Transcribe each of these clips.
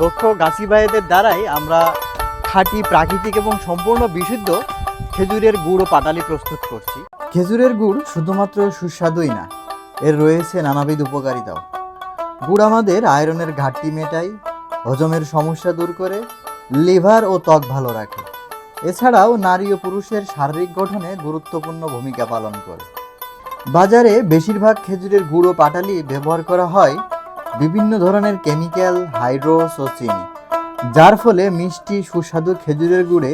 দক্ষ গাছি ভাইদের দ্বারাই আমরা খাঁটি প্রাকৃতিক এবং সম্পূর্ণ বিশুদ্ধ খেজুরের গুড় ও পাটালি প্রস্তুত করছি। খেজুরের গুড় শুধুমাত্র সুস্বাদুই না, এর রয়েছে নানাবিধ উপকারিতাও। গুড় আমাদের আয়রনের ঘাটতি মেটায়, হজমের সমস্যা দূর করে, লিভার ও ত্বক ভালো রাখে। এছাড়াও নারী ও পুরুষের শারীরিক গঠনে গুরুত্বপূর্ণ ভূমিকা পালন করে। বাজারে বেশিরভাগ খেজুরের গুড় ও পাটালি ব্যবহার করা হয় বিভিন্ন ধরনের কেমিক্যাল, হাইড্রোস ও চিনি, যার ফলে মিষ্টি সুস্বাদু খেজুরের গুড়ে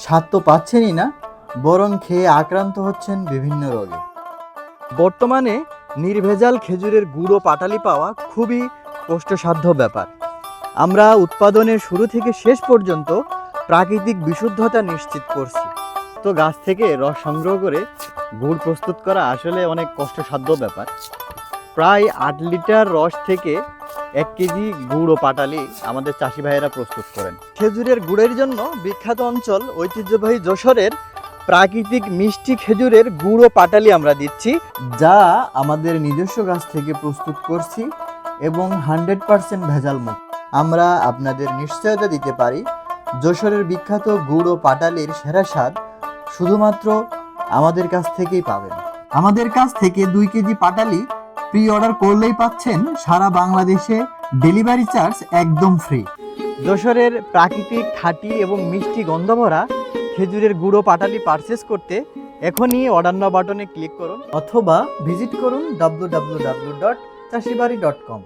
স্বাদ তো পাচ্ছেনই না, বরং খেয়ে আক্রান্ত হচ্ছেন বিভিন্ন রোগে। বর্তমানে নির্ভেজাল খেজুরের গুড় ও পাটালি পাওয়া খুবই কষ্টসাধ্য ব্যাপার। আমরা উৎপাদনের শুরু থেকে শেষ পর্যন্ত প্রাকৃতিক বিশুদ্ধতা নিশ্চিত করছি। তো গাছ থেকে রস সংগ্রহ করে গুড় প্রস্তুত করা আসলে অনেক কষ্টসাধ্য ব্যাপার। প্রায় 8 লিটার রস থেকে 1 কেজি গুড় ও পাটালি আমাদের চাষি ভাইয়েরা প্রস্তুত করেন। খেজুরের গুড়ের জন্য বিখ্যাত অঞ্চল ঐতিহ্যবাহী যশোরের প্রাকৃতিক মিষ্টি খেজুরের গুড় ও পাটালি আমরা দিচ্ছি, যা আমাদের নিজস্ব গাছ থেকে প্রস্তুত করছি এবং 100% ভেজাল মুক্ত। আমরা আপনাদের নিশ্চয়তা দিতে পারি, যশোরের বিখ্যাত গুড় ও পাটালির সেরা স্বাদ শুধুমাত্র আমাদের কাছ থেকেই পাবেন। আমাদের কাছ থেকে 2 কেজি পাটালি প্রি অর্ডার করলেই পাচ্ছেন সারা বাংলাদেশে ডেলিভারি চার্জ একদম ফ্রি। যশোরের প্রাকৃতিক খাঁটি এবং মিষ্টি গন্ধভরা খেজুরের গুঁড়ো পাটালি পারচেস করতে এখনই অর্ডার নাও বাটনে ক্লিক করুন অথবা ভিজিট করুন www.chasibari.com।